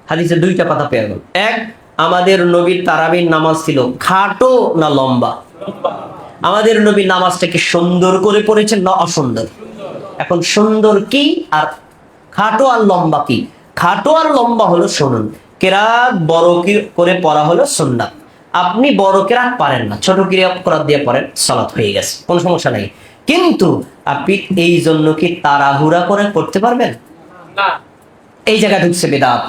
হাদিসে দুইটা কথা পেয়ে গেল। এক, আমাদের নবীর তারাবির নামাজ ছিল খাটো না লম্বা? আমাদের নবী নামাজটাকে সুন্দর করে পড়েছেন না অসুন্দর? এখন সুন্দর কি আর খাটো আর লম্বা কি? খাটো আর লম্বা হলো শুনুন, কেরাত বড় করে পড়া হলো সুন্নাত। আপনি বড় কেরাত পারেন না, ছোট কেরাত দিয়ে পড়েন, সালাত হয়ে গেছে, কোনো সমস্যা নাই। কিন্তু আপনি এই জন্য কি তাড়াহুড়া করে পড়তে পারবেন না? এই জায়গায় ঢুকছে বিদআত।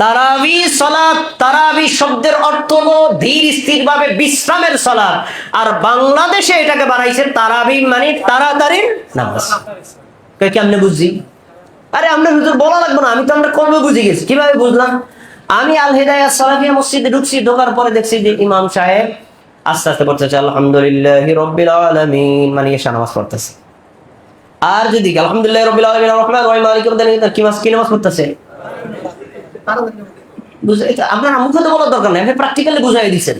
তারাবি সালাত, তারাবি শব্দের অর্থ হলো ধীর স্থির ভাবে বিশ্রামের সালাত, আর বাংলাদেশে এটাকে বানাইছে তারাবি মানে তাড়াতাড়ির নামাজ। কেমনে বুঝছি? আরে আমরা হুজুর বলা লাগবে না, আমি তো আমরা কবে বুঝে গেছি। কিভাবে বুঝলাম? আমি আল হিদায়াহ সালাফিয়া মসজিদে ঢুকছি, ঢোকার পরে দেখছি যে ইমাম সাহেব আস্তে আস্তে পড়তেছে আলহামদুলিল্লাহি রাব্বিল আলামিন, মানে এসা নামাজ পড়তেছে। আর যদি আলহামদুলিল্লাহি রাব্বিল আলামিন আর রহমানির রহিম মালিকিল ইয়াউমিদ্দিন, কি নামাজ পড়তেছে? আপনার মুখে বলার দরকার নেই, আপনি প্র্যাকটিক্যালি বুঝাই দিচ্ছেন।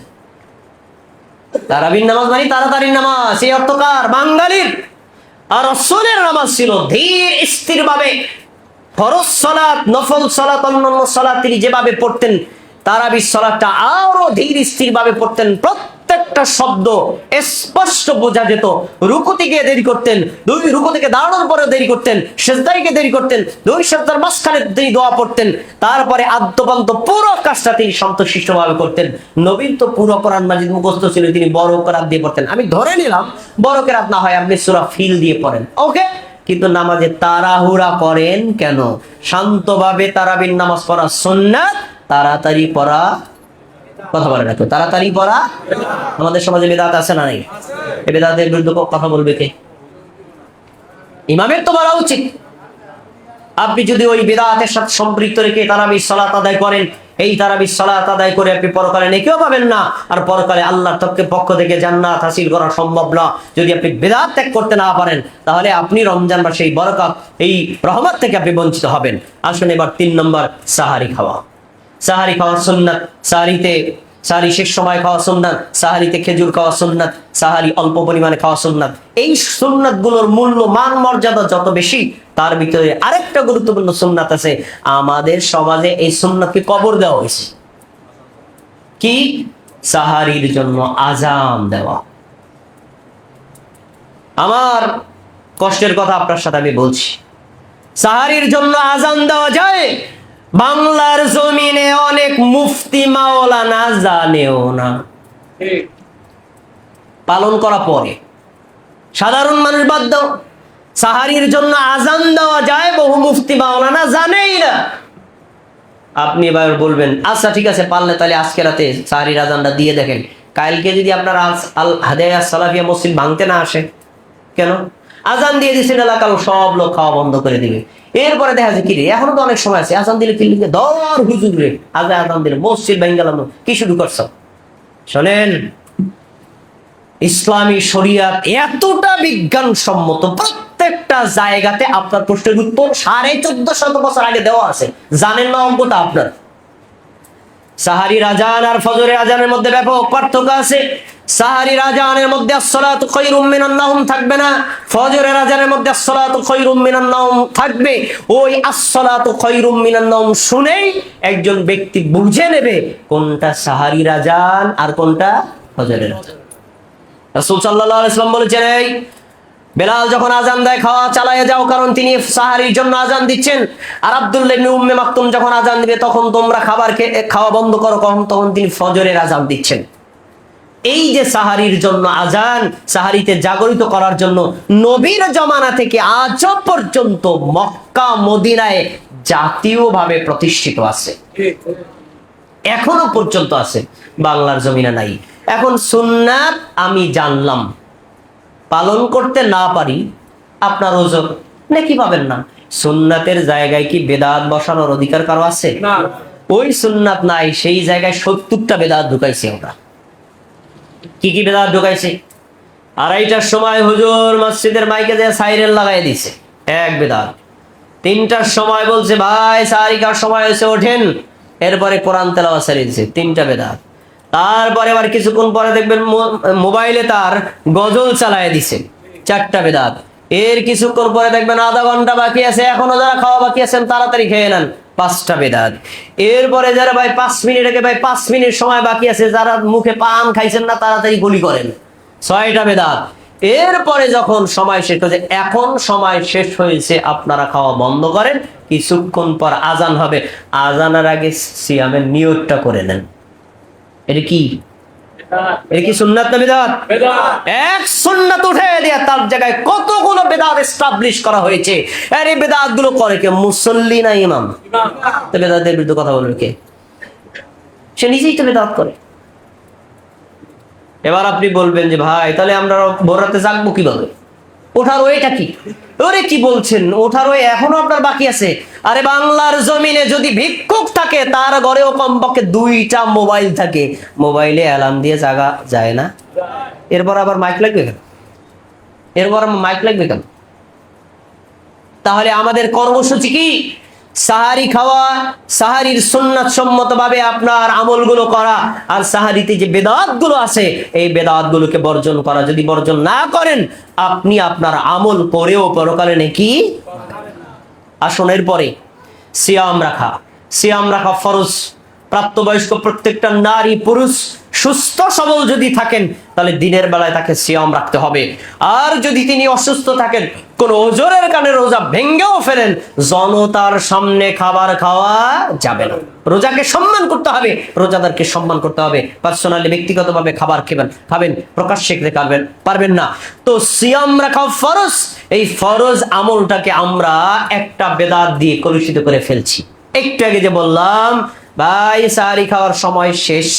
তারাবির নামাজ মানে তাড়াতাড়ির নামাজ, এই অর্থ কার? বাঙালির। আর রাসূলের নামাজ ছিল ধীর স্থির ভাবে, ফরজ সালাত, নফল সালাত, অন্যান্য সালাত তিনি যেভাবে পড়তেন, তারাবির সালাতটা আরো ধীর স্থির ভাবে পড়তেন। প্রত্যেকটা শব্দ স্পষ্ট বোঝা যেত। রুকু থেকে দেরি করতেন, দুই রুকু থেকে দাঁড়ানোর পরে দেরি করতেন, সিজদায় দেরি করতেন, দুই সিজদার মাঝখানে তিনি দোয়া পড়তেন, তারপরে আদ্যপান্ত পুরো কাজটা তিনি শান্তশিষ্ট ভাবে করতেন। নবীন তো পুরো কোরআন মাজিদ মুখস্থ ছিল, তিনি বড় কেরাত দিয়ে পড়তেন। আমি ধরে নিলাম বড় কেরাত না হয় আপনি সূরা ফিল দিয়ে পড়েন, ওকে। কিন্তু নামাজে তাড়াহুড়া করেন কেন? শান্তভাবে তারাবির নামাজ পড়া সুন্নাত, তাড়াতাড়ি পড়া, কথা বলে রাখো, তাড়াতাড়ি পড়া আমাদের সমাজে বিদআত আছে না নাই? এই বিদআতের বিরুদ্ধে কথা বলবে কে? ইমামের তো বলা উচিত। আপনি যদি ওই বিদআতের সাথে সম্পৃক্ত রেখে তারাবির সালাত আদায় করেন, এই তারাবির সালাত আদায় করে আপনি পরকালে নেকিও পাবেন না, আর পরকালে আল্লাহর পক্ষ থেকে জান্নাত হাসিল করা সম্ভব না। যদি আপনি বিদআত ত্যাগ করতে না পারেন, তাহলে আপনি রমজান মাসে এই বরকত, এই রহমত থেকে আপনি বঞ্চিত হবেন। আসুন এবার 3 নম্বর, সাহারি খাওয়া। সাহারি খাওয়া সুন্নাত। সাহারি শেষ সময় খাওয়া সুন্নাত, সাহারিতে খেজুর খাওয়া সুন্নাত, সাহারি অল্প পরিমাণে খাওয়া সুন্নাত। এই সুন্নাত গুলোর মূল্য, মান, মর্যাদা যত বেশি, তার ভিতরে আরেকটা গুরুত্বপূর্ণ সুন্নাত আছে। আমাদের সমাজে এই সুন্নাতকে কবর দেওয়া হয়েছে। কি? সাহারির জন্য আজান দেওয়া। আমার কষ্টের কথা আপনার সাথে আমি বলছি, সাহারির জন্য আজান দেওয়া যায়। বাংলার জমিনে অনেক মুফতি মাওলানা জানেও না, পালন করা পরে সাধারণ মানুষ বাদ দাও, সাহারির জন্য আজান দেওয়া যায়, বহু মুফতি মাওলানা জানেই না। আপনি এবার বলবেন আচ্ছা ঠিক আছে, পারলে তাহলে আজকে রাতে সাহারির আজানটা দিয়ে দেখেন। কালকে যদি আপনার আল হিদায়াহ সালাফিয়া মসজিদ ভাঙতে না আসে, কেন? আজান দিয়ে দিচ্ছেন, এলাকার সব লোক খাওয়া বন্ধ করে দিবে। এরপরে দেখা যায় কি রে, এখনো তো অনেক সময় আছে, আজান দিলে কিনলে দর হুজুর রে, আজান দিলে মসজিদ ভেঙে গেলাম, কি শুরু করছ? শোনেন, ইসলামী শরিয়াত এতটা বিজ্ঞানসম্মত, প্রত্যেকটা জায়গাতে আপনার প্রশ্নের উত্তর 1450 বছর আগে দেওয়া আছে। জানেন না অঙ্কটা আপনার? সাহারির আজান আর ফজরের আজানের মধ্যে ব্যাপক পার্থক্য আছে। সাহারির আজানের মধ্যে আসসালাতু খায়রুম মিনান নাওম থাকবে না, ফজরের আজানের মধ্যে আসসালাতু খায়রুম মিনান নাওম থাকবে। ওই আসসালাতু খায়রুম মিনান নাওম শুনেই একজন ব্যক্তি বুঝে নেবে কোনটা সাহারির আজান আর কোনটা ফজরের আজান। রাসূল সাল্লাল্লাহু আলাইহি ওয়াসাল্লাম বলেছেন, এই বেলাল যখন আজান দেয় খাওয়া চালায়ে যাও, কারণ তিনি সাহারির জন্য আজান দিচ্ছেন। আর আব্দুল্লাহ ইবনে উম্মে মাকতুম যখন আজান দিবে, তখন তোমরা খাওয়া বন্ধ করো, তখন তিনি ফজরের আজান দিচ্ছেন। এই যে সাহারির জন্য আজান, সাহারিতে জাগরিত করার জন্য নবীর জমানা থেকে আজ পর্যন্ত মক্কা মদিনায় জাতীয়ভাবে প্রতিষ্ঠিত আছে, এখনো পর্যন্ত আছে, বাংলার জমিনে নাই। এখন সুন্নাত আমি জানলাম, পালন করতে না পারি, আপনার ওজন নাকি পাবেন না। সুন্নাতের জায়গায় কি বেদাত বসানোর অধিকার কারো আছে? না। ওই সুন্নাত নাই, সেই জায়গায় 70টা বেদাত ঢুকাইছে আমরা। কি কি বেদাত ঢুকাইছে? 2:30টার সময় হুজুর মসজিদের মাইকে দিয়ে সাইরেন লাগাই দিছে, এক বেদাত। 3টার সময় বলছে ভাই সাহারিকার সময় হয়েছে ওঠেন, এরপরে কোরআন তেলাওয়াত ছেড়ে দিছে, 3টা বেদাত। তারপরে আবার কিছুক্ষণ পরে দেখবেন মোবাইলে তার গজল চালায় দিছে, 4টা বেদাত। এর কিছুক্ষণ পরে দেখবেন আধা ঘন্টা বাকি আছে, এখনো যারা খাওয়া বাকি আছেন তাড়াতাড়ি খেয়ে নেন, 5টা বেদাত। এরপরে যারা ভাই 5 মিনিট আগে, ভাই 5 মিনিট সময় বাকি আছে, যারা মুখে পান খাইছেন না তাড়াতাড়ি গুলি করেন, 6টা বেদাত। এরপরে যখন সময় শেষ হয়েছে, এখন সময় শেষ হয়েছে, আপনারা খাওয়া বন্ধ করেন, কিছুক্ষণ পর আজান হবে, আজানের আগে সিয়ামের নিয়তটা করে নেন। এটা কি সুন্নাত না বিদআত? এক সুন্নাত উঠে দিয়ে তার জায়গায় কতগুলো বেদাত এস্টাবলিশ করা হয়েছে। আর এই বেদাত গুলো করে কে? মুসল্লি না ইমাম? তো বেদাতের বিরুদ্ধে কথা বলবে কে? সে নিজেই তো বেদাত করে। এবার আপনি বলবেন যে ভাই তাহলে আমরা ভোর রাতে জাগবো কিভাবে? ওঠার ওইটা কি? ওরে কি বলছেন, ওঠার ওই এখনো আপনার বাকি আছে? আরে বাংলার জমিনে যদি ভিক্ষুক থাকে তার ঘরেও কমপক্ষে 2টা মোবাইল থাকে, মোবাইলে অ্যালার্ম দিয়ে জাগা যায় না? এরপর আবার মাইক লাগবে কেন? তাহলে আমাদের কর্মসূচি কি? সাহারি খাওয়া, সাহারির সুন্নাত সম্মত ভাবে আপনার আমলগুলো করা, আর সাহারিতে যে বেদাত গুলো আছে এই বেদাত গুলোকে বর্জন করা। যদি বর্জন না করেন আপনি আপনার আমল করেও পরকালে নেকি। আসুন এরপরে সিয়াম রাখা ফরজ। প্রাপ্তবয়স্ক প্রত্যেকটা নারী পুরুষ সুস্থ সবল যদি থাকেন তাহলে দিনের বেলায় তাকে সিয়াম রাখতে হবে। আর যদি তিনি অসুস্থ থাকেন, কোন ওজরের কারণে রোজা ভেঙ্গেও ফেলেন, জনতার সামনে খাবার খাওয়া যাবে না। রোজাকে সম্মান করতে হবে, রোজাদারকে সম্মান করতে হবে। পার্সোনালি ব্যক্তিগতভাবে খাবার খাবেন, প্রকাশ্যে খেতে পারবেন না। তো সিয়াম রাখা ফরজ। এই ফরজ আমলটাকে আমরা একটা বেদাত দিয়ে কলুষিত করে ফেলছি। একটু আগে যে বললাম ভাই সাহারি খাওয়ার সময় শেষ,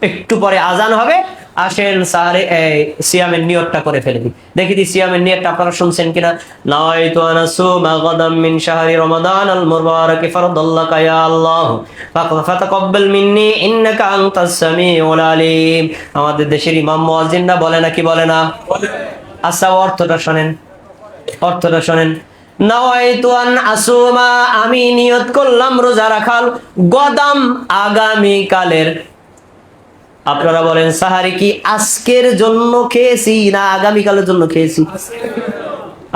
একটু পরে আজান হবে, আসেন সিয়ামের নিয়তটা করে ফেলে দিই। দেখি সিয়ামের নিয়তটা আপনারা শুনছেন কিনা। নাওয়াইতু আন আসুমা গাদাম মিন শাহরি রমাদান আল মুবারাক ফারদাল্লাকা ইয়া আল্লাহ ফাতাকাব্বাল মিন্নি ইন্নাকা আনতাস সামিউল আলিম। আমাদের দেশের ইমাম মুয়াজ্জিনরা বলে নাকি বলে না? আচ্ছা অর্থটা শোনেন। নাওয়াইতু আন আসুমা, আমি নিয়ত করলাম রোজা রাখার, গদাম আগামী কালের। আপনারা বলেন সাহারি কি আজকের জন্য খেয়েছি না আগামীকালের জন্য খেয়েছি?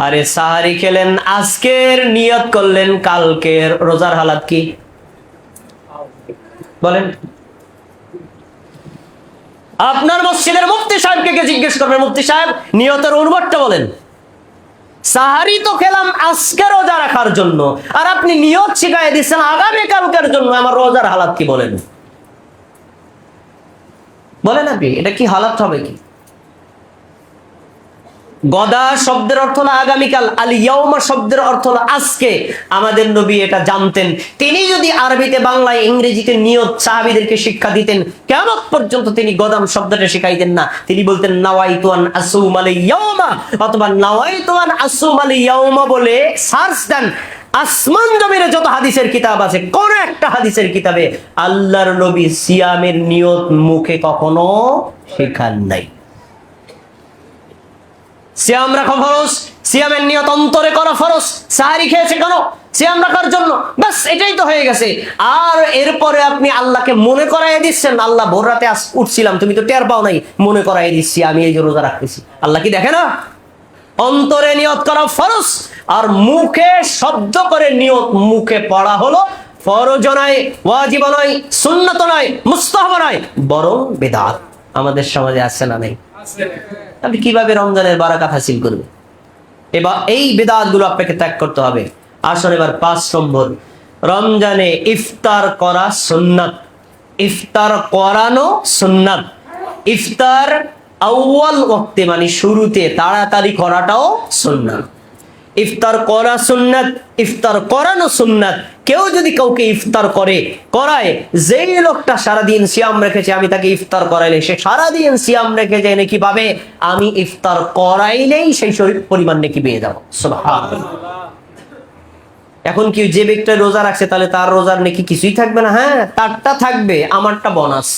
আরে সাহারি খেলেন আজকের, নিয়ত করলেন কালকের, রোজার হালাত কি বলেন? আপনার মসজিদের মুফতি সাহেবকে জিজ্ঞেস করবেন, মুফতি সাহেব নিয়তের অনুবাদটা বলেন। সাহারি তো খেলাম আজকে রোজা রাখার জন্য, আর আপনি নিয়ত শিখাই দিচ্ছেন আগামীকালকের জন্য, আমার রোজার হালাত কি বলেন? আপনি এটা কি হালাত হবে কি? গদা শব্দের অর্থ হলো আগামীকাল, আল ইয়াউমা শব্দের অর্থ হলো আজকে। আমাদের নবী এটা জানতেন। তিনি যদি আরবিতে, বাংলায়, ইংরেজিতে নিয়ত সাহাবীদেরকে শিক্ষা দিতেন, কিয়ামত পর্যন্ত তিনি গদাম শব্দটা শিখাইতেন না। তিনি বলতেন নাওয়াইতু আন আসুম আল ইয়াউমা, অথবা নাওয়াইতু আন আসুম আল ইয়াউমা বলে সার্চ দেন। আসমান জমিনে যত হাদিসের কিতাব আছে, কোন একটা হাদিসের কিতাবে আল্লাহর নবী সিয়ামের নিয়ত মুখে কখনো শেখান নাই। সিয়াম রাখা ফরজ, সিয়ামের নিয়ত অন্তরে করা ফরজ। সাহারি খেয়েছে কেন? সিয়াম রাখার জন্য, বাস এটাই তো হয়ে গেছে। আর এরপরে আপনি আল্লাহকে মনে করাই দিচ্ছেন, আল্লাহ ভোর রাতে উঠছিলাম, তুমি তো টের পাও নাই, মনে করাই দিচ্ছি আমি এই যে রোজা রাখতেছি। আল্লাহ কি দেখে না? অন্তরে নিয়ত করা ফরজ, আর মুখে শব্দ করে নিয়ত মুখে পড়া হলো ফরজ নয়, ওয়াজিব নয়, সুন্নাত নয়, মুস্তাহাব নয়, বরং বিদআত। আমাদের সমাজে আছে না নেই? আপনি কিভাবে রমজানের বারাকাত হাসিল করবেন? এবার এই বিদআত গুলো আপনাকে ত্যাগ করতে হবে। আসুন এবার 5 নম্বর, রমজানে ইফতার করা সুন্নাত। ইফতার করানো সুন্নাত। ইফতার আউয়াল ওয়াক্তে মানে শুরুতে তাড়াতাড়ি করাটাও সুন্নাত। ইফতার করা সুন্নাত, ইফতার করানো সুন্নাত। কেউ যদি কাউকে ইফতার করায়, যেই লোকটা সারাদিন সিয়াম রেখেছে আমি তাকে ইফতার করাইলে সে সারাদিন সিয়াম রেখেছে নাকি পাবে, আমি ইফতার করাইলেই সেই পরিমাণ নাকি পেয়ে যাবো। সুবহানাল্লাহ। এখন কি যে ব্যক্তি রোজা রাখছে তাহলে তার রোজার নাকি কিছুই থাকবে না? হ্যাঁ, তারটা থাকবে, আমারটা বোনাস।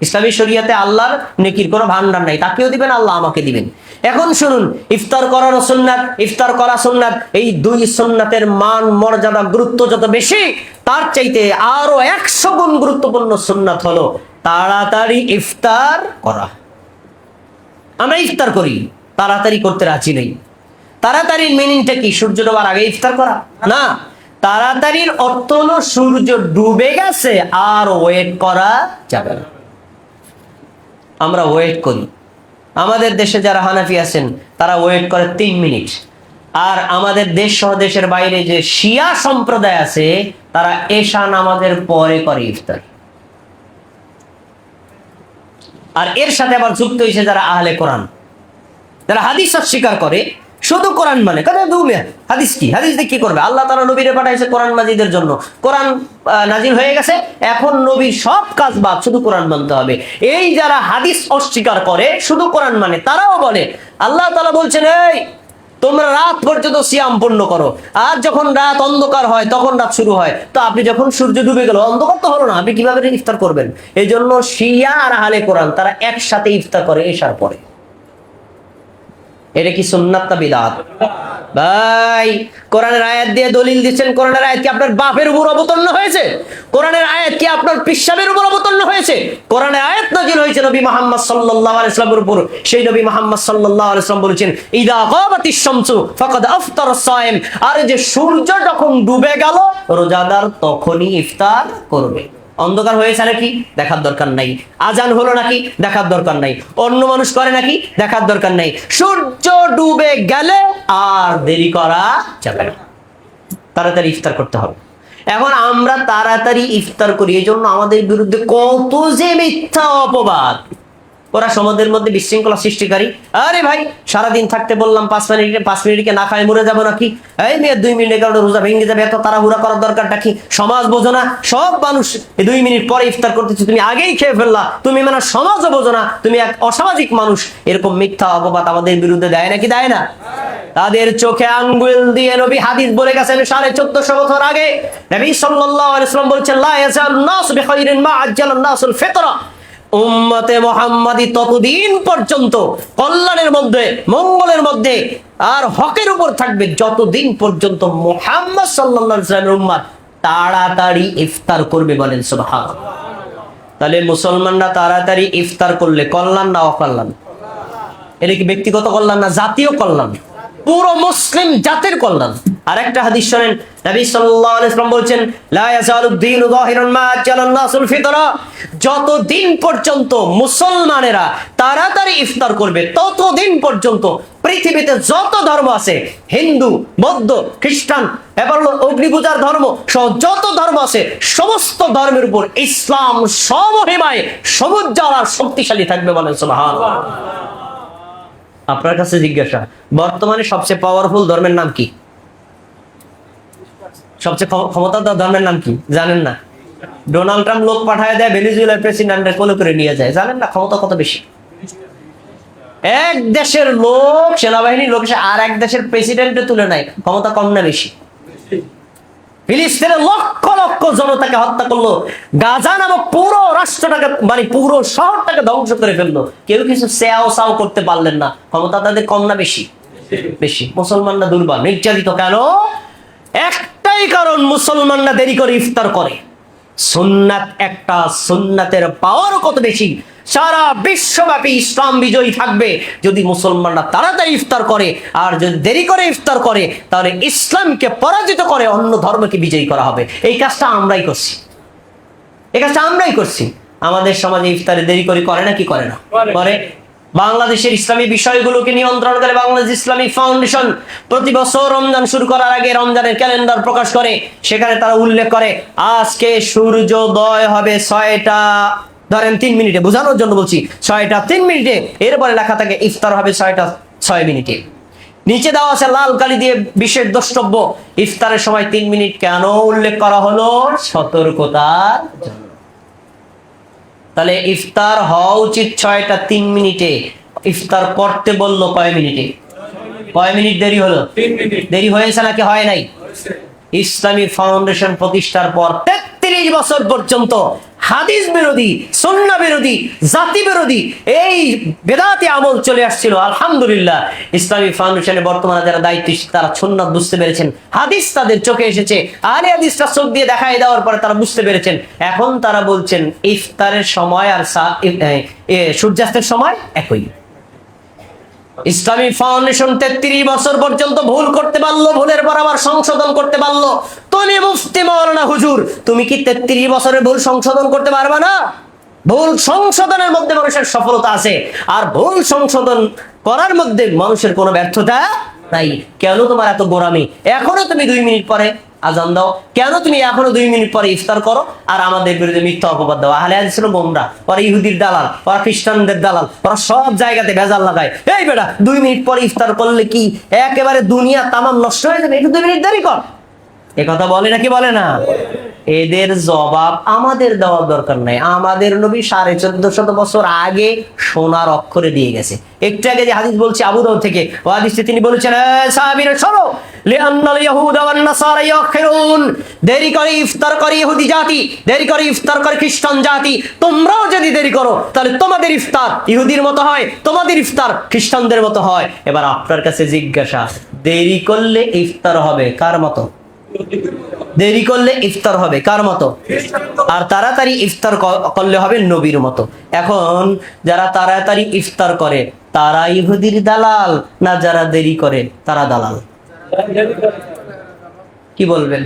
ইসলামী শরিয়াতে আল্লাহর নেকির কোনো ভান্ডার নাই, তাকেও দিবেন, আল্লাহ আমাকে দিবেন। এখন শুনুন, ইফতার করানো সুন্নাত, ইফতার করা সুন্নাত, এই 2 সুন্নাতের মান মর্যাদা গুরুত্ব যত বেশি, তার চাইতে আরো 100 গুণ গুরুত্বপূর্ণ সুন্নাত হলো তাড়াতাড়ি ইফতার করা। আমরা ইফতার করি, তাড়াতাড়ি করতে রাজি নেই। তাড়াতাড়ির মিনিংটা কি? সূর্য ডোবার আগে ইফতার করা না, তাড়াতাড়ির অর্থ হলো সূর্য ডুবে গেছে, আর ওয়েট করা যাবে না। আমরা ওয়েট করি। আমাদের দেশে যারা হানাফি আছেন তারা ওয়েট করে 3 মিনিট, আর আমাদের দেশ সহ দেশের বাইরে যে শিয়া সম্প্রদায় আছে তারা এশা নামাজের পরে করে ইফতার। আর এর সাথে আবার যুক্ত হয়েছে যারা আহলে কোরআন, যারা হাদিস অস্বীকার করে, শুধু কোরআন মানে কথা দুমিয়া। হাদিস কি? হাদিস দিয়ে কি করবে? আল্লাহ তাআলা নবীরে পাঠাইছে কোরআন মাজিদের জন্য, কোরআন নাজিল হয়ে গেছে, এখন নবীর সব কাজ বাদ, শুধু কোরআন মানতে হবে। এই যারা হাদিস অস্বীকার করে, শুধু কোরআন মানে, তারাও বলে আল্লাহ তাআলা বলছেন এই তোমরা রাত পর্যন্ত সিয়াম পূর্ণ করো, আর যখন রাত অন্ধকার হয় তখন রাত শুরু হয়। তো আপনি যখন সূর্য ডুবে গেল, অন্ধকার তো হলো না, আপনি কিভাবে ইফতার করবেন? এই জন্য শিয়া আর আহলে কোরআন তারা একসাথে ইফতার করে এশার পরে। এটা কি সুন্নাত না বিদআত? ভাই, কোরআনের আয়াত দিয়ে দলিল দিচ্ছেন, কোরআনের আয়াত কি আপনার বাপের উপর অবতীর্ণ হয়েছে? কোরআনের আয়াত কি আপনার পিসাবের উপর অবতীর্ণ হয়েছে? কোরআনের আয়াত নাযিল হয়েছে নবী মুহাম্মদ সাল্লাল্লাহু আলাইহি ওয়াসাল্লামের উপর। সেই নবী মুহাম্মদ সাল্লাল্লাহু আলাইহি ওয়াসাল্লাম বলেছেন ইদা গাবাতিশ শামসু ফাকাদ আফতারা সায়েম, আর যে সূর্য যখন ডুবে গেল রোজাদার তখনই ইফতার করবে। অন্ধকার হয়েছে নাকি দেখার দরকার নাই, আজান হলো নাকি দেখার দরকার নাই, অন্য মানুষ করে নাকি দেখার দরকার নাই, সূর্য ডুবে গেলে আর দেরি করা যাবে না, তাড়াতাড়ি ইফতার করতে হবে। এখন আমরা তাড়াতাড়ি ইফতার করি, এই জন্য আমাদের বিরুদ্ধে কত যে মিথ্যা অপবাদ। ওরা সমাজের মধ্যে বিশৃঙ্খলা সৃষ্টিকারী। আরে ভাই, সারাদিন থাকতে বললাম 5 মিনিটকে না খায় মরে যাবো নাকি? এই মেয়ে 2 মিনিটের কারণে রোজা ভেঙে যাবে, এত তাড়াহুড়া করার দরকারটা কি? সমাজ বোঝো না? সব মানুষ 2 মিনিট পরে ইফতার করতেছে, তুমি আগেই খেয়ে ফেললা, তুমি মানে সমাজও বোঝো না, তুমি এক অসামাজিক মানুষ। এরকম মিথ্যা অপবাদ আমাদের বিরুদ্ধে দেয় নাকি দেয় না? তাদের চোখে আঙ্গুল দিয়ে নবী হাদিস বলে গেছেন 1450 বছর আগে। নবী সাল্লাল্লাহু আলাইহি ওয়াসাল্লাম বলেছেন লা ইয়াজালুন নাস বিখাইরিন মা আজ্জালান নাসুল ফিতরা, উম্মতে মুহাম্মাদি ততদিন পর্যন্ত কল্যাণের মধ্যে, মঙ্গলের মধ্যে আর হকের উপর থাকবে যতদিন পর্যন্ত মুহাম্মদ সাল্লাল্লাহু আলাইহি ওয়াসাল্লামের উম্মত তাড়াতাড়ি ইফতার করবে। বলেন সুবহানাল্লাহ। তাহলে মুসলমানরা তাড়াতাড়ি ইফতার করলে কল্যাণ না অকল্যাণ? এটা কি ব্যক্তিগত কল্যাণ না জাতীয় কল্যাণ? পুরো মুসলিম জাতির কল্যাণ। আরেকটা হাদিস শুনেন, নবী সাল্লাল্লাহু আলাইহি ওয়াসাল্লাম বলেছেন লা ইয়াজালুদ-দীনু যাহিরান মা আজ্জালান নাসুল ফিতরা, যতদিন পর্যন্ত মুসলমানেরা তাড়াতাড়ি ইফতার করবে ততদিন পর্যন্ত পৃথিবীতে যত ধর্ম আছে, হিন্দু, বৌদ্ধ, খ্রিস্টান, এবার অগ্নিপূজার ধর্ম সহ যত ধর্ম আছে, সমস্ত ধর্মের উপর ইসলাম সমহিমায় সমুজ্জ্বল আর শক্তিশালী থাকবে। বলেন সুবহানাল্লাহ। আপনার কাছে জিজ্ঞাসা, বর্তমানে সবচেয়ে পাওয়ারফুল ধর্মের নাম কি? সবচেয়ে ক্ষমতাধর ধর্মের নাম কি জানেন না? ডোনাল্ড ট্রাম্প লোক পাঠায় দেয় ভেনেজুয়েলার প্রেসিডেন্টের কোলে করে নিয়ে যায়, জানেন না ক্ষমতা কত বেশি? এক দেশের লোক, সেনাবাহিনীর লোক আর এক দেশের প্রেসিডেন্টে তুলে নেয়, ক্ষমতা কম না বেশি? ফিলিস্তিনের লক্ষ লক্ষ জনতাকে হত্যা করলো, গাজা নামক পুরো রাষ্ট্রটাকে মানে পুরো শহরটাকে ধ্বংস করে ফেললো, কেউ কিছু সেও সাও করতে পারলেন না। ক্ষমতা তাদের কম না বেশি? বেশি। মুসলমানরা দুর্বল, নির্যাতিত। কেন? একটাই কারণ, মুসলমানরা দেরি করে ইফতার করে। সুন্নাত একটা, সুন্নাতের পাওয়ার কত বেশি। সারা বিশ্বব্যাপী ইসলাম বিজয়ী থাকবে যদি মুসলমানরা তাড়াতাড়ি ইফতার করে, আর যদি দেরি করে ইফতার করে তাহলে ইসলামকে পরাজিত করে অন্য ধর্মকে বিজয়ী করা হবে। এই কাজটা আমরাই করছি, এই কাজটা আমরাই করছি। আমাদের সমাজে ইফতারে দেরি করে না কি করে না? করে। বাংলাদেশের ইসলামী বিষয়গুলোকে নিয়ন্ত্রণ করে বাংলাদেশ ইসলামিক ফাউন্ডেশন প্রতি বছর রমজান শুরু করার আগে রমজানের ক্যালেন্ডার প্রকাশ করে, সেখানে তারা উল্লেখ করে আজকে সূর্যোদয় হবে 6টা, ধরেন 3 মিনিটে, বোঝানোর জন্য বলছি 6টা 3 মিনিটে। এরপরে লেখা থাকে ইফতার হবে 6টা 6 মিনিটে। নিচে দেওয়া আছে লাল কালি দিয়ে বিশেষ দ্রষ্টব্য, ইফতারের সময় 3 মিনিট কেন উল্লেখ করা হলো? সতর্কতার জন্য। তাহলে ইফতার হওয়া উচিত 6টা 3 মিনিটে, ইফতার করতে বললো কয় মিনিটে? কয় মিনিট দেরি হলো? 3 মিনিট। দেরি হয়েছে নাকি হয় নাই? ইসলামী ফাউন্ডেশন প্রতিষ্ঠার পর 33 বছর পর্যন্ত হাদিস বিরোধী, সুন্নাহ বিরোধী, জাতি বিরোধী এই বেদাতি আমল চলে আসছিল। আলহামদুলিল্লাহ, ইসলামী ফাউন্ডেশনের বর্তমানে যারা দায়িত্বশীল তারা সুন্নাত বুঝতে পেরেছেন, হাদিস তাদের চোখে এসেছে, আর এই হাদিসটা চোখ দিয়ে দেখাই দেওয়ার পরে তারা বুঝতে পেরেছেন। এখন তারা বলছেন ইফতারের সময় আর সূর্যাস্তের সময় একই। ইসলামী ফাউন্ডেশন 33 বছর পর্যন্ত ভুল করতে পারলো, ভুলের পর আবার সংশোধন করতে পারলো। তুমি মুফতি মাওলানা হুজুর, তুমি কি 33 বছরের ভুল সংশোধন করতে পারবে না? ভুল সংশোধনের মধ্যে মানুষের সফলতা আছে, আর ভুল সংশোধন করার মধ্যে মানুষের কোনো ব্যর্থতা নাই। কেন তোমার এত গোরামি? এখনো তুমি 2 মিনিট পরে আজান দাও, কেন তুমি এখনো 2 মিনিট পরে ইফতার করো আর আমাদের বিরুদ্ধে মিথ্যা অপবাদ দাও? আহলে হাদিস ছিল গোমরা, ওরা ইহুদির দালাল, ওরা খ্রিস্টানদের দালাল, ওরা সব জায়গাতে ভেজাল লাগায়। এই বেটা, 2 মিনিট পরে ইফতার করলে কি একেবারে দুনিয়া তামাম নষ্ট হয়ে যাবে? একটু 2 মিনিট দেরি কর। এ কথা বলে নাকি বলে না? এদের জবাব আমাদের দেওয়ার দরকার নাই। আমাদের নবী 1450 বছর আগে সোনার অক্ষরে দিয়ে গেছে। একটু আগে যে হাদিস বলছি আবু দাউদ থেকে, ও হাদিসে তিনি বলেছেন, সাহাবীরা শোনো, লিআন্নাল ইয়াহুদা ওয়ান নাসারা ইয়াখিরুন, দেরি করে ইফতার করে ইহুদি জাতি, দেরি করে ইফতার করে খ্রিস্টান জাতি। তোমরাও যদি দেরি করো তাহলে তোমাদের ইফতার ইহুদির মতো হয়, তোমাদের ইফতার খ্রিস্টানদের মতো হয়। এবার আপনার কাছে জিজ্ঞাসা, দেরি করলে ইফতার হবে কার মতো? দেরি করলে ইফতার হবে কার মতো? আর তাড়াতাড়ি ইফতার করলে হবে নবীর মতো। এখন যারা তাড়াতাড়ি ইফতার করে তারা ইহুদির দালাল, না যারা দেরি করে তারা দালাল? কি বলবেন?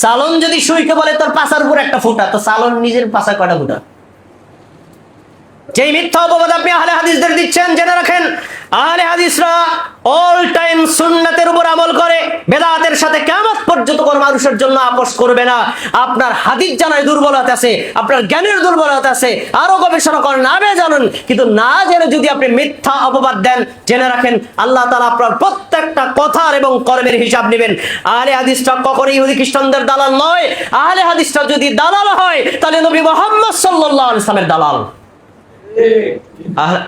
সালন যদি সুইকে বলে তোর পাছার উপর একটা ফুটা, তো সালন নিজের পাছা কয়টা ফুটা? যেই মিথ্যা অপবাদ আপনি আহলে হাদিসদের দিচ্ছেন, জেনে রাখেন আহলে হাদিসরা অল টাইম সুন্নাতের উপর আমল করে, বেদাতের সাথে কিয়ামত পর্যন্ত কোন মানুষের জন্য আপোষ করবে না। আপনার হাদিস জানায় দুর্বলতা আছে, আপনার জ্ঞানের দুর্বলতা আছে, আরো গবেষণা করেন, আবে জানুন, কিন্তু না জেনে যদি আপনি মিথ্যা অপবাদ দেন, জেনে রাখেন আল্লাহ তাআলা আপনার প্রত্যেকটা কথার এবং কর্মের হিসাব নেবেন। আহলে হাদিসরা কখনো ইহুদি খ্রিস্টানদের দালাল নয়। আহলে হাদিসরা যদি দালাল হয় তাহলে নবী মুহাম্মদ সাল্লাল্লাহু আলাইহি ওয়াসাল্লামের দালাল।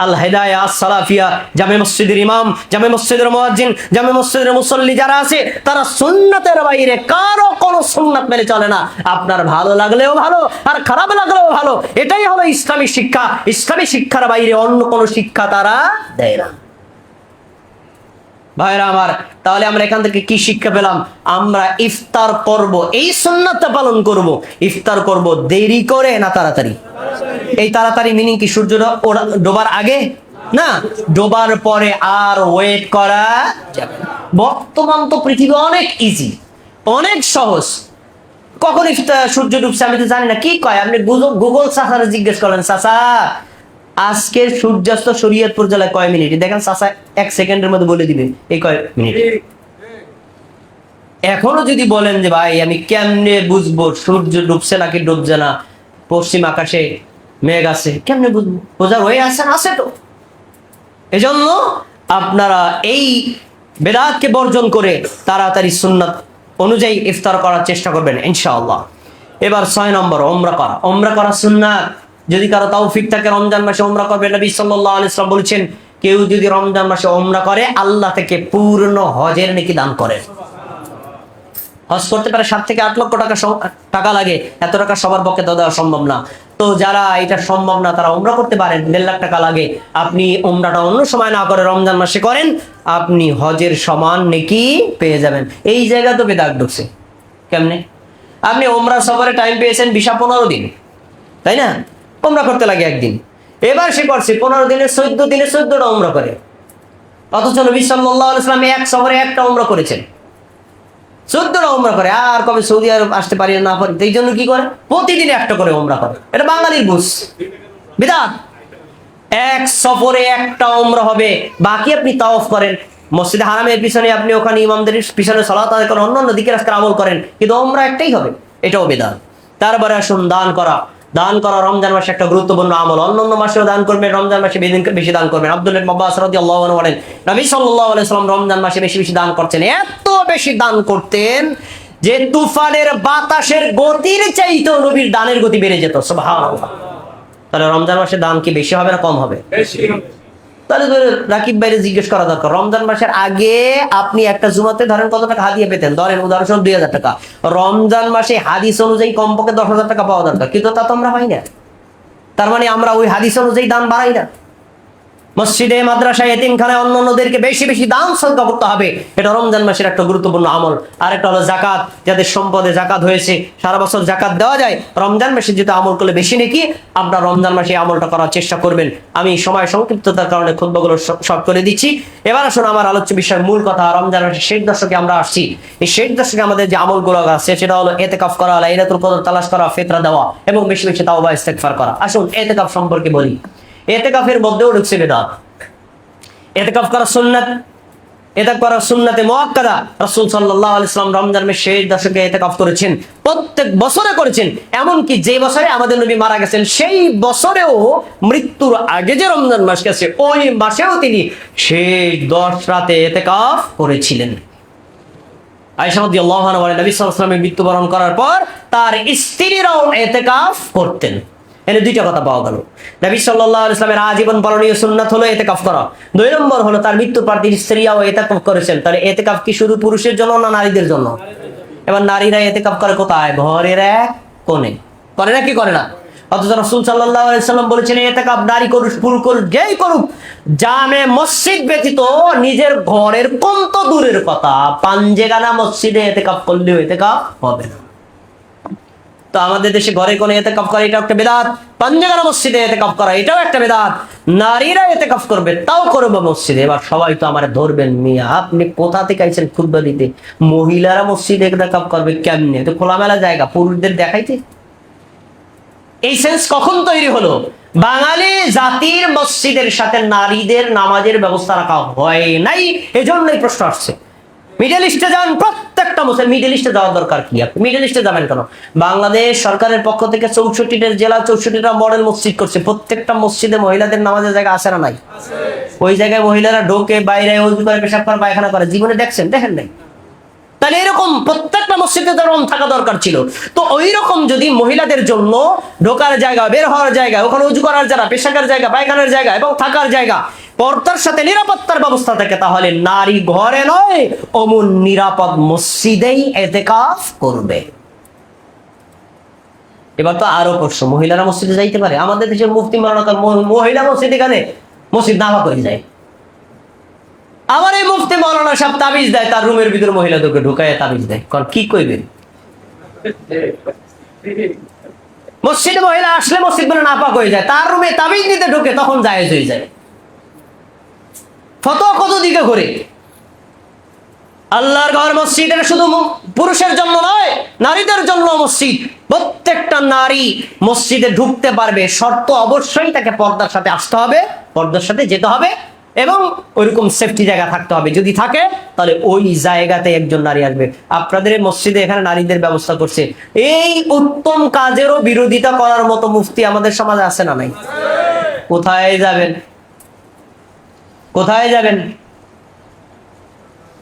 আল হিদায়াহ সালাফিয়া জামে মসজিদের ইমাম, জামে মসজিদের মুয়াজ্জিন, জামে মসজিদের মুসল্লি যারা আছে তারা সুন্নাতের বাইরে কারো কোনো সুন্নাত মেনে চলে না। আপনার ভালো লাগলেও ভালো আর খারাপ লাগলেও ভালো, এটাই হলো ইসলামী শিক্ষা। ইসলামী শিক্ষার বাইরে অন্য কোনো শিক্ষা তারা দেয় না। ভাইরা আমার, তাহলে আমরা এখান থেকে কি শিক্ষা পেলাম? আমরা ইফতার করব, এই সুন্নাতটা পালন করব। ইফতার করব দেরি করে না তাড়াতাড়ি? এই তাড়াতাড়ি মিনিং কি সূর্য ডোবার আগে না, ডোবার পরে আর ওয়েট করা যাবে না। বর্তমান তো পৃথিবী অনেক ইজি, অনেক সহজ। কখন সূর্য ডুবছে আমি তো জানি না, কি কয়? আপনি গুগল চাচারে জিজ্ঞেস করেন, চাচা আজকের সূর্যাস্ত শরীয়তপুর জেলায় কয় মিনিট? দেখেন চাচা 1 সেকেন্ডের মধ্যে বলে দিবে এই কয় মিনিট। এখনো যদি বলেন যে ভাই আমি কেমনে বুঝবো সূর্য ডুবছে নাকি ডুবছে না, পশ্চিম আকাশে মেঘ আছে, কেমনে বুঝবো? বোঝার হয়ে আছে? আছে তো। এজন্য আপনারা এই বেদাতকে বর্জন করে তাড়াতাড়ি সুন্নাত অনুযায়ী ইফতার করার চেষ্টা করবেন ইনশাআল্লাহ। এবার 6 নম্বর, ওমরা করা। ওমরা করা সুন্নাত। যদি কারো তৌফিক থাকে রমজান মাসে ওমরা করবে। নবী সাল্লাল্লাহু আলাইহি ওয়াসাল্লাম বলেছেন, কেউ যদি রমজান মাসে ওমরা করে আল্লাহ থেকে পূর্ণ হজের নেকি দান করে। হজ করতে পারে 7 থেকে 8 লক্ষ টাকা লাগে, এত টাকা সবার পক্ষে তো দেওয়া সম্ভব না। তো যারা এটা সম্ভব না তারা ওমরা করতে পারেন, 1.5 লাখ টাকা লাগে। আপনি ওমরাটা অন্য সময় না করে রমজান মাসে করেন, আপনি হজের সমান নেকি পেয়ে যাবেন। এই জায়গা তো বেদাত ঢুকছে। কেমনে? আপনি ওমরা সফরে টাইম পেয়েছেন 15 দিন, তাই না? ওমরা করতে লাগে 1 দিন। এবার সে করছে 15 দিনে 14 দিনে 14টা ওমরা করে, অথচ নবী সাল্লাল্লাহু আলাইহি ওয়াসাল্লাম এক সফরে একটা ওমরা করেছেন, 14টা ওমরা করে। আর কবে সৌদি আরব আসতে পারি না পারি, এই জন্য কি করে প্রতিদিন একটা করে ওমরা করে। এটা বাঙালির বুঝ, বিদাত। এক সফরে একটা ওমরা হবে, বাকি আপনি তাওয়াফ করেন মসজিদে হারামের পিছনে, আপনি ওখানে ইমামদের পিছনে সালাত আদায় করেন, অন্যান্য দিকের আজকাল আমল করেন, কিন্তু ওমরা একটাই হবে, এটাও বিদাত। তারপরে আসুন দান করা। দান করা রমজান মাসে একটা গুরুত্বপূর্ণ আমল। অন্যান্য মাসেও দান করবেন, রমজান মাসে বেশি দান করবেন। আব্দুল্লাহ ইবনে আব্বাস রাদিয়াল্লাহু আনহু বলেন, নবী সাল্লাল্লাহু আলাইহি ওয়াসাল্লাম রমজান মাসে বেশি বেশি দান করতেন। এত বেশি দান করতেন যে তুফানের বাতাসের গতির চাইতেও নবীর দানের গতি বেড়ে যেত। সুবহানাল্লাহ। তাহলে রমজান মাসে দান কি বেশি হবে না কম হবে? বেশি। তাহলে রাকিব ভাইরে জিজ্ঞেস করা দরকার, রমজান মাসের আগে আপনি একটা জুমাতে ধরেন কত টাকা হাদিয়া পেতেন? ধরেন উদাহরণস্বরূপ 2000 টাকা। রমজান মাসে হাদিস অনুযায়ী কমপক্ষে 10,000 টাকা পাওয়া দরকার, কিন্তু তা তো আমরা পাই না। তার মানে আমরা ওই হাদিস অনুযায়ী দান বাড়াই না। মসজিদে, মাদ্রাসায়, এতিমখানায় অন্যদেরকে বেশি বেশি দান সদকা করতে হবে। এটা রমজান মাসের একটা গুরুত্বপূর্ণ আমল। আর একটা হলো জাকাত, যাদের সম্পদে জাকাত হয়েছে, সারা বছর জাকাত দেওয়া যায়, রমজান মাসে যেটা আমল করলে বেশি নাকি, আপনার রমজান মাসে আমলটা করার চেষ্টা করবেন। আমি সময় সংক্ষিপ্ততার কারণে খুতবাগুলো শর্ট করে দিচ্ছি। এবার আসুন আমার আলোচ্য বিষয়ের মূল কথা। রমজান মাসের শেষ দশকে আমরা আসছি। এই শেষ দশকে আমাদের যে আমলগুলো আছে সেটা হলো ইতিকাফ করা, লাইলাতুল কদর তালাশ করা, ফিতরা দেওয়া এবং বেশি বেশি তাওবা ইস্তেগফার করা। আসুন ইতিকাফ সম্পর্কে বলি। ইতিকাফের মধ্যেও ঢুকছে বিদআত। ইতিকাফ করা সুন্নাত, ইতিকাফ করা সুন্নাতে মুআক্কাদা। রাসূল সাল্লাল্লাহু আলাইহি ওয়াসাল্লাম রমজান মাসের শেষ দশকে ইতিকাফ করেছেন, প্রত্যেক বছরে করেছেন। এমনকি যে বছরে আমাদের নবী মারা গেছেন সেই বছরেও মৃত্যুর আগে যে রমজান মাস গেছে ওই মাসেও তিনি শেষ 10 রাতে ইতিকাফ করেছিলেন। আয়েশা রাদিয়াল্লাহু আনহা বলেন, নবী সাল্লাল্লাহু আলাইহি ওয়াসাল্লাম মৃত্যুবরণ করার পর তার স্ত্রীরাও ইতিকাফ করতেন। এখানে দুইটা কথা পাওয়া গেল। নবী সাল্লাল্লাহু আলাইহি ওয়াসাল্লামের আজীবন পালনীয় সুন্নাত হলো ইতিকাফ করা। 2 নম্বর হলো তার মৃত্যুর পর তিনি স্ত্রীরাও ইতিকাফ করেছেন। তাহলে ইতিকাফ কি শুধু পুরুষের জন্য না নারীদের জন্য? এবার নারীরা ইতিকাফ করে কোথায়? ঘরের এক কোণে। করে না কি করে না? অথচ রাসূল সাল্লাল্লাহু আলাইহি ওয়াসাল্লাম বলেছেন ইতিকাফ নারী করুক পুরুষ করুক যেই করুক, জামে মসজিদ ব্যতীত নিজের ঘরের কোন তো দূরের কথা, পাঞ্জেগানা মসজিদে ইতিকাফ করলেও ইতিকাফ হবে না। তো আমাদের দেশে ঘরে কোণে ইতিকাফ করা এটা একটা বিদআত, পাঞ্জেগানা মসজিদে ইতিকাফ করা এটাও একটা বিদআত। নারীরা ইতিকাফ করবে তাও করবে মসজিদে। এবার সবাই তো আমারে ধরবেন, মিয়া আপনি কোথা থেকে আইছেন খুতবা দিতে? মহিলারা মসজিদে ইতিকাফ করবে কেমনে? তো খোলামেলা জায়গা, পুরুষদের দেখাইতে। এই সেন্স কখন তৈরি হলো? বাঙালি জাতির মসজিদের সাথে নারীদের নামাজের ব্যবস্থা রাখা হয় নাই, এজন্যই প্রশ্ন আসছে। মিডল ইস্টে যান, প্রত্যেকটা মুসলিম। মিডল ইস্টে যাওয়ার দরকার কি? আপনি মিডল ইস্টে যাবেন কেন? বাংলাদেশ সরকারের পক্ষ থেকে 64টা জেলা 64টা মডেল মসজিদ করছে। প্রত্যেকটা মসজিদে মহিলাদের নামাজের জায়গা আছে না নাই? ওই জায়গায় মহিলারা ঢোকে, বাইরে ওযু করে, পেশাব করে, পায়খানা করে। জীবনে দেখছেন? দেখেন নাই? তাহলে এরকম প্রত্যেকটা মসজিদে রুম থাকা দরকার ছিল। তো ওই রকম যদি মহিলাদের জন্য ঢোকার জায়গা, বের হওয়ার জায়গা, ওখানে উজু করার জায়গা, পেশাবের জায়গা, পায়খানার জায়গা এবং থাকার জায়গা, পর্দার সাথে নিরাপত্তার ব্যবস্থা থাকে, তাহলে নারী ঘরে নয় অমন নিরাপদ মসজিদেই ইতিকাফ করবে। এবার তো আরো প্রশ্ন, মহিলারা মসজিদে যাইতে পারে? আমাদের দেশের মুফতি মাওলানা মহিলা মসজিদ, এখানে মসজিদ নামা করে যায়। আমার এই মুফতি মাওলানা সাহেব তাবিজ দেয়, তার রুমের ভিতরে মহিলাদেরকে ঢুকায় তাবিজ দেয়। কারণ কি কইবেন? মসজিদে মহিলা আসলে মসজিদ বলে নাপাক হয়ে যায়, তার রুমে তাবিজ নিতে ঢুকে তখন জায়েজ হয়ে যায়। ফতোয়া কত দিকে করে। আল্লাহর ঘর মসজিদ, এটা শুধু পুরুষের জন্য নয়, নারীদের জন্য মসজিদ। প্রত্যেকটা নারী মসজিদে ঢুকতে পারবে, শর্ত অবশ্যই তাকে পর্দার সাথে আসতে হবে, পর্দার সাথে যেতে হবে এবং ওইরকম সেফটি জায়গা থাকতে হবে। যদি থাকে তাহলে ওই জায়গাতে একজন নারী আসবে। আপনাদের মসজিদে এখানে নারীদের ব্যবস্থা করছে। এই উত্তম কাজেরও বিরোধিতা করার মতো মুফতি আমাদের সমাজে আছে না নাই? কোথায় যাবেন? কোথায় যাবেন?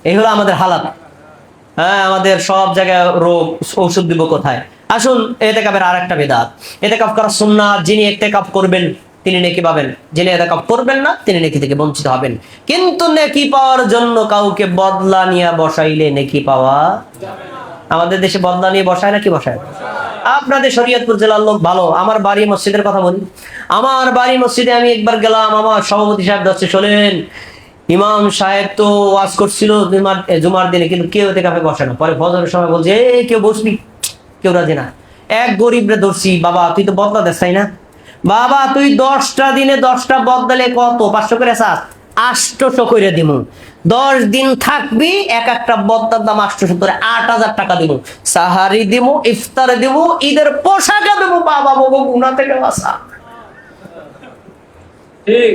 এই হলো আমাদের হালাত। হ্যাঁ, আমাদের সব জায়গায় রোগ, ঔষধ দিব কোথায়? আসুন, ইতিকাফের আর একটা বিদআত। ইতিকাফ করা সুন্নাত। যিনি ইতিকাফ করবেন তিনি নেকি পাবেন, যিনি ইতিকাফ করবেন না তিনি নেকি থেকে বঞ্চিত হবেন। কিন্তু নেকি পাওয়ার জন্য কাউকে বদলা নিয়ে বসাইলে নেকি পাওয়া যাবে না। আমাদের দেশে বদলা নিয়ে বসায় না কি বসায়? আপনাদের শরীয়তপুর জেলার লোক ভালো। আমার বাড়ি মসজিদের কথা বলি। আমার বাড়ি মসজিদে আমি একবার গেলাম, আমার সভাপতি সাহেব যাচ্ছে, শোনেন ইমাম সাহেব তো ওয়াজ করছিল জুমার দিনে, কিন্তু কেউ ইতিকাফে বসে না। পরে ফজরের সময় বলছে কেউ বসবি, কেউ রাজি না। এক গরিবরে ধরছি, বাবা তুই তো বদলা দেস তাই না? বাবা তুই 10টা দিনে 10টা বদলালে কত? 500 করে চাস, 800 করে দিব। 10 দিন থাকবি, এক একটা বদলার দাম 800 করে 8000 টাকা দিব। সাহারি দিব, ইফতারে দিব, ঈদের পোশাকে দেব। বাবা বাবু গুনাহ থেকে বাঁচা। ঠিক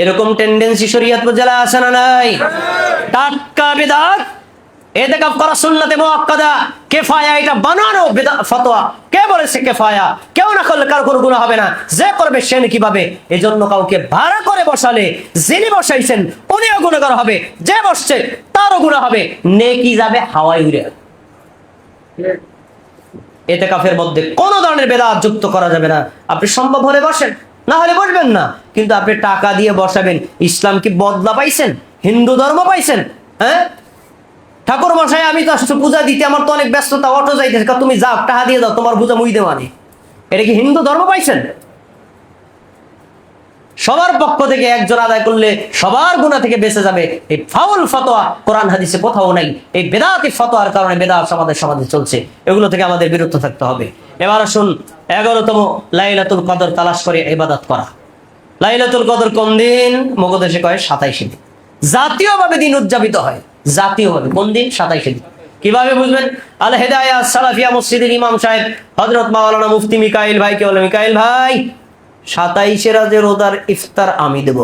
এরকম টেন্ডেন্সি শরীয়তপুর জেলা আছে না নাই? টাটকা বিদআত। ইতিকাফ করা সুন্নাতে মুআক্কাদা। কিফায়া এটা বানানো বিদআত ফতোয়া। কে বলেছে কিফায়া? কেউ না করলে কার কোনো গুনাহ হবে না, যে করবে সে নেকি পাবে। এজন্য কাউকে ভাড়া করে বসালে যিনি বসাইছেন উনিও গুনাহগার হবে, যে বসছে তারও গুনাহ হবে, নেকি যাবে হাওয়ায় উড়ে। ইতিকাফের মধ্যে কোনো ধরনের বিদআত যুক্ত করা যাবে না। আপনি সম্ভব হলে বসেন, না হলে বসবেন না, কিন্তু আপনি টাকা দিয়ে বসাবেন। ইসলাম কি বদলা পাইছেন? হিন্দু ধর্ম পাইছেন? হ্যাঁ, ঠাকুর মশাই আমি তো আসছি পূজা দিতে, আমার তো অনেক ব্যস্ততা, অটো যাইতেছে, তুমি যাও টাকা দিয়ে দাও, তোমার পূজা মুই দেওয়া নেই। এটা কি হিন্দু ধর্ম পাইছেন? সবার পক্ষ থেকে একজন আদায় করলে সবার গুনাহ থেকে বেঁচে যাবে। এই ফাউল ফতোয়া কোরআন হাদিসে কোথাও নাই। এই বেদাতি ফতোয়ার কারণে বেদাত আমাদের সমাজে চলছে, এগুলো থেকে আমাদের বিরত থাকতে হবে। এবার আসুন 11তম লাইলাতুল কদর তালাশ করে ইবাদত করা। লাইলাতুল কদর কোন দিন? মগদেশে কয় 27 দিন জাতীয়ভাবে দিন উদযাপিত হয়। জাতীয়ভাবে কোন দিন? 27 দিন। কিভাবে বুঝবেন? আল হেদায়া সালাফিয়া মসজিদের ইমাম সাহেব হযরত মাওলানা মুফতি মিকাইল ভাইকে বলে, মিকাইল ভাই 27 রাতে রোজার ইফতার আমি দেব।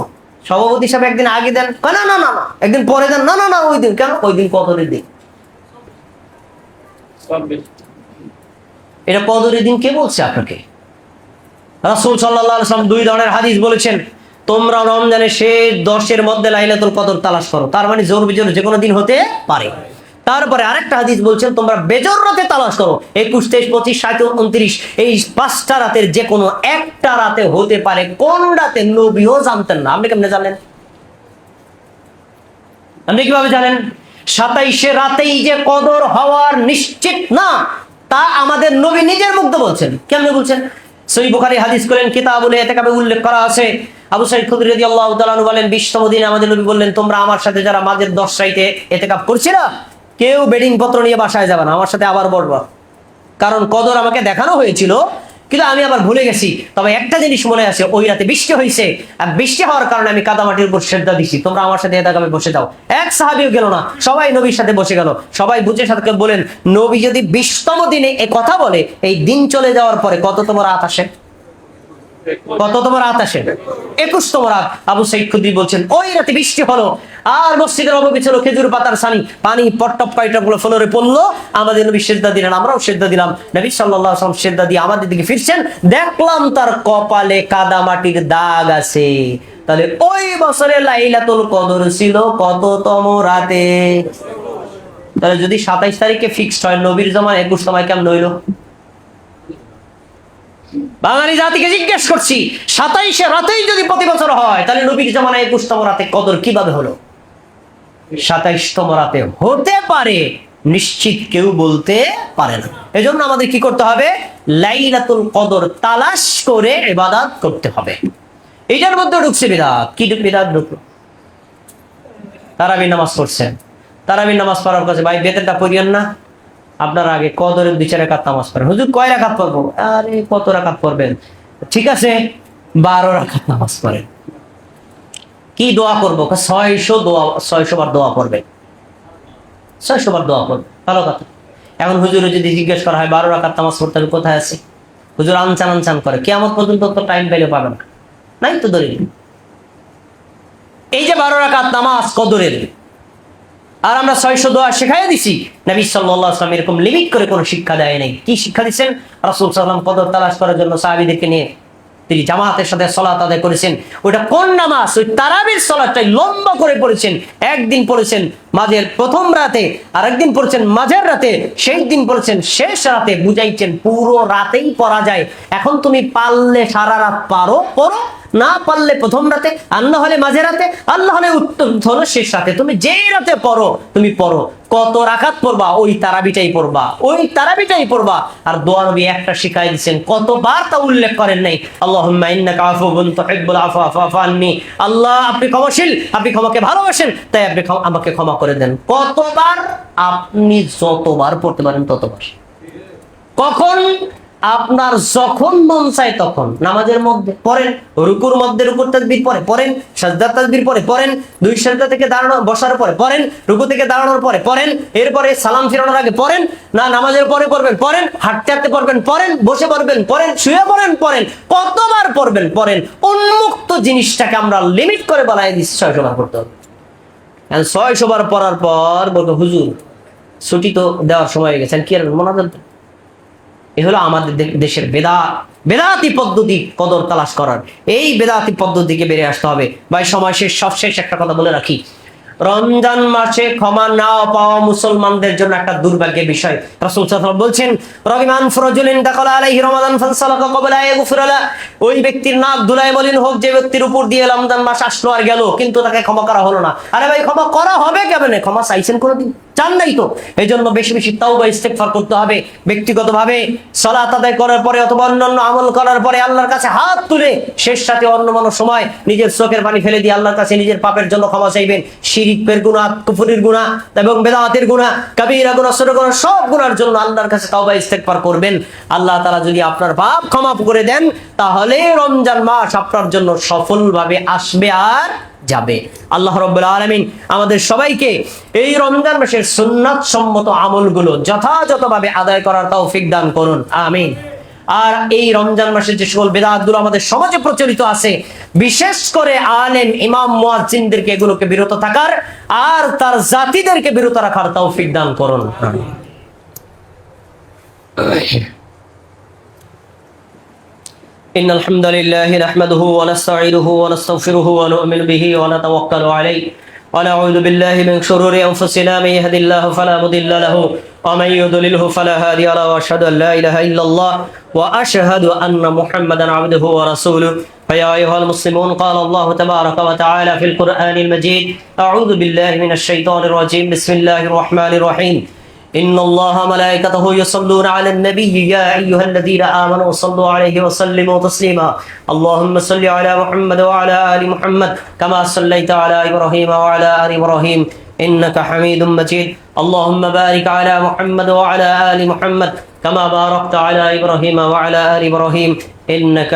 সভাপতি সাহেব একদিন আগে দেন, না না না না একদিন পরে দেন, না না না ওই দিন। কেন? ওই দিন কদরের দিন। এটা কদরের দিন কে বলছে আপনাকে? রাসূল সাল্লাল্লাহু আলাইহি ওয়াসাল্লাম 2 ধরনের হাদিস বলেছেন, তোমরা রমজানের শেষ 10-এর মধ্যে লাইলাতুল কদর তালাশ করো। তার মানে জোর বিজোর যে কোনো দিন হতে পারে। তারপরে আরেকটা হাদিস বলছেন, তোমরা বেজর রাতে তালাশ করো। 21, 23, 25, 27, 29 এই 5টা রাতের যে কোনো একটা রাতে হতে পারে। কোন রাতে নবীও জানতেন না। আপনি কেমনে জানেন? আপনি কিভাবে জানেন? 27 রাতেই যে কদর হওয়ার নিশ্চিত না, তা আমাদের নবী নিজের মুখে বলছেন। কেমনে বলছেন? সহিহ বুখারী হাদিস করেন, কিতাবুল ইতিকাফে উল্লেখ করা আছে। আবু সাঈদ খুদরী রাদিয়াল্লাহু তাআলা আনহু বলেন, 20তম দিনে আমাদের নবী বললেন, তোমরা আমার সাথে যারা মাঝের 10 রাতে ইতিকাফ করছিলা, কেউ বেডিং পত্র নিয়ে বাসায় যাবে না, আমার সাথে আবার বলবা। কারণ কদর আমাকে দেখানো হয়েছিল, কিন্তু আমি আবার ভুলে গেছি। তবে একটা জিনিস মনে আছে, ওই রাতে বৃষ্টি হয়েছে, আর বৃষ্টি হওয়ার কারণে আমি কাদামাটির উপর সেজদা দিছি। তোমরা আমার সাথে ইতিকাফে বসে যাও। এক সাহাবীও গেল না, সবাই নবীর সাথে বসে গেল। সবাই বুঝে সাথে বলেন, নবী যদি 20তম দিনে এ কথা বলে, এই দিন চলে যাওয়ার পরে কততম রাত আসে? কততম রাত আসে? 21তম রাত। আবু সাঈদ খুদরী বলছেন, ওই রাতে বৃষ্টি হলো, আর মসজিদের নববী ছিল খেজুর পাতার ছানি, পানি পট্টপ কয়টা গুলো ফ্লোরে পড়লো। আমাদের নবী সিজদা দিলেন, আমরাও সিজদা দিলাম। নবী সাল্লাল্লাহু আলাইহি ওয়াসাল্লাম সিজদা দিয়ে আমাদের দিকে ফিরছেন, দেখলাম তার কপালে কাদা মাটির দাগ আছে। তাহলে ওই বছরে লাইলাতুল কদর ছিল কততম রাতে? তাহলে যদি 27 তারিখে ফিক্সড হয়, নবীর জামানায় 21তম কেমন হইলো? বাঙালি জাতিকে জিজ্ঞেস করছি, 27 রাতেই যদি প্রতি বছর হয়, তাহলে নবীর জামানায় 21তম রাতে কদর কিভাবে হলো? 27তম রাতে হতে পারে, নিশ্চিত কেউ বলতে পারে না। এজন্য আমাদের কি করতে হবে? লাইলাতুল কদর তালাশ করে ইবাদত করতে হবে। এটার মধ্যে ঢুকছে বিদআত। কি বিদআত ঢুকলো? তারাবির নামাজ পড়ছেন, তারাবির নামাজ পড়ার কাছে, ভাই বেতনটা পড়িয়েন না, আপনার আগে কদরের 2 রাকাত নামাজ পড়েন। হুজুর কয় রাকাত পড়বো? আরে কত রাকাত পড়বেন? ঠিক আছে 12 রাকাত নামাজ পড়েন। কি দোয়া করবো? 600 বার দোয়া করবে। 600 বার দোয়া করবে, ভালো কথা। এখন হুজুরে যদি জিজ্ঞেস করা হয় 12 রাকাত নামাজ পড়তে হবে, কোথায় আছে? হুজুর আনচান আনচান করে, কিয়ামত পর্যন্ত তো টাইম পেলে পাবেন না, নাই তো দলিল। এই যে 12 রাকাত নামাজ কদরের, আর আমরা 600 দোয়া শেখাইয়া দিছি। নবী সাল্লাল্লাহু আলাইহি ওয়াসাল্লাম এরকম লিমিট করে কোনো শিক্ষা দেয় নাই। কি শিক্ষা দিচ্ছেন? রাসূল সাল্লাল্লাহু আলাইহি ওয়াসাল্লাম কদর তালাশ করার জন্য সাহাবীদেরকে নিয়ে তিনি জামাতের সাথে সালাত আদায় করেছেন। ওটা কোন নামাজ? ওই তারাবির সালাতটাই লম্বা করে পড়েছেন। একদিন পড়েছেন মাঝের প্রথম রাতে, আর একদিন পড়েছেন মাঝের রাতে, সেই দিন পড়েছেন শেষ রাতে। বুঝাইছেন পুরো রাতেই পড়া যায়। এখন তুমি পারলে সারা রাত পারো, পড়ো, না পারলে প্রথম রাতে, আর না হলে মাঝে রাতে, আর না হলে উত্তম হলো শেষ রাতে। তুমি যেই রাতে পড়ো, তুমি পড়ো। কত রাকাত পড়বা? ওই তারাবিটাই পড়বা, ওই তারাবিটাই পড়বা। আর দোয়া নবী একটা শিখাই দিচ্ছেন, কতবার তা উল্লেখ করেন নাই? আল্লাহুম্মা ইন্নাকা আফুউন তুহিব্বুল আফওয়া ফা'ফু আন্নী। আল্লাহ আপনি ক্ষমাশীল, আপনি ক্ষমাকে ভালোবাসেন, তাই আপনি আমাকে ক্ষমা করে দেন। কতবার? আপনি যতবার পড়তে পারেন ততবার। কখন? আপনার যখন মন চায় তখন। নামাজের মধ্যে পড়েন, রুকুর মধ্যে রুকুর তাকবীর পরে পড়েন, সাজদার তাকবীর পরে পড়েন, 2 সাজদা থেকে দাঁড়ানো বসার পরে পড়েন, রুকু থেকে দাঁড়ানোর পরে পড়েন, এরপরে সালাম ফিরানোর আগে পড়েন, না নামাজের পরে পড়বেন পড়েন, হাঁটতে হাঁটতে পড়বেন পড়েন, বসে পড়বেন পড়েন, শুয়ে পড়েন পড়েন, কতবার পড়বেন পড়েন। উন্মুক্ত জিনিসটাকে আমরা লিমিট করে বানাই দিচ্ছি 600 বার পড়তে হবে। 600 বার পড়ার পর বলবো, হুজুর ছুটি তো দেওয়ার সময় হয়ে গেছে, কি আর মোনাজাত? এ হলো আমাদের দেশের বেদাতি পদ্ধতি কদর তালাশ করার। এই বেদাতি পদ্ধতিকে বেরিয়ে আসতে হবে। ভাই সময় শেষ, সবশেষ একটা কথা বলে রাখি, রমজান মাসে ক্ষমা না পাওয়া মুসলমানদের জন্য একটা দুর্ভাগ্যের বিষয়। রাসূল সাল্লাল্লাহু আলাইহি ওয়াসাল্লাম বলছেন, রহিমান ফুরজুলিন দাখালা আলাইহি রমাদান ফানসালাকা ক্বাবলা ইয়াগফিরা। ওই ব্যক্তির নাক ধুলায় মলিন হোক যে ব্যক্তির উপর দিয়ে রমজান মাস আসলো আর গেল, কিন্তু তাকে ক্ষমা করা হলো না। আরে ভাই ক্ষমা করা হবে কেমনে? ক্ষমা চাইছেন কোনদিন? চান নাই তো। এই জন্য বেশি বেশি তাওবা ইস্তেগফার করতে হবে। ব্যক্তিগতভাবে সালাত আদায় করার পরে অথবা অন্যান্য আমল করার পরে আল্লাহর কাছে হাত তুলে শেষ সাথে অন্য সময় নিজের চোখের পানি ফেলে দিয়ে আল্লাহর কাছে নিজের পাপের জন্য ক্ষমা চাইবেন। শিরিকের গুনাহ, কুফরির গুনাহ এবং বেদাতের গুনাহ, কাবীরা গুনাহ, ছোট গুনাহ, সব গুনার জন্য আল্লাহর কাছে তাওবা ইস্তেগফার করবেন। আল্লাহ তাআলা যদি আপনার পাপ ক্ষমা করে দেন, তাহলে রমজান মাস আপনার জন্য সফলভাবে আসবে আর যাবে। আল্লাহ রাব্বুল আলামিন আমাদের সবাইকে এই রমজান মাসের সুন্নাত সম্মত আমলগুলো যথাযথভাবে আদায় করার তৌফিক দান করুন, আমিন। আর এই রমজান মাসে যে সকল বেদাতগুলো আমাদের সমাজে প্রচলিত আছে, বিশেষ করে আলেম ইমাম মুয়াজ্জিনদেরকে এগুলোকে বিরত থাকার আর তার জাতিদেরকে বিরত রাখার তৌফিক দান করুন, আমিন। إن الحمد لله نحمده ونستعينه ونستغفره ونؤمن به ونتوكل عليه ونعوذ بالله من شرور أنفسنا من يهد الله فلا مضل له ومن يضلله فلا هادي له وأشهد أن لا إله إلا الله وأشهد أن محمدا عبده ورسوله فيا أيها المسلمون قال الله تبارك وتعالى في القرآن المجيد أعوذ بالله من الشيطان الرجيم بسم الله الرحمن الرحيم إن الله ملائكته يصلون على النبي يا أيها الذين آمنوا صلوا عليه وسلموا تسليما اللهم صل على محمد وعلى آل محمد كما صليت على إبراهيم وعلى آل إبراهيم إنك حميد مجيد اللهم بارك على محمد وعلى آل محمد كما باركت على إبراهيم وعلى آل إبراهيم إنك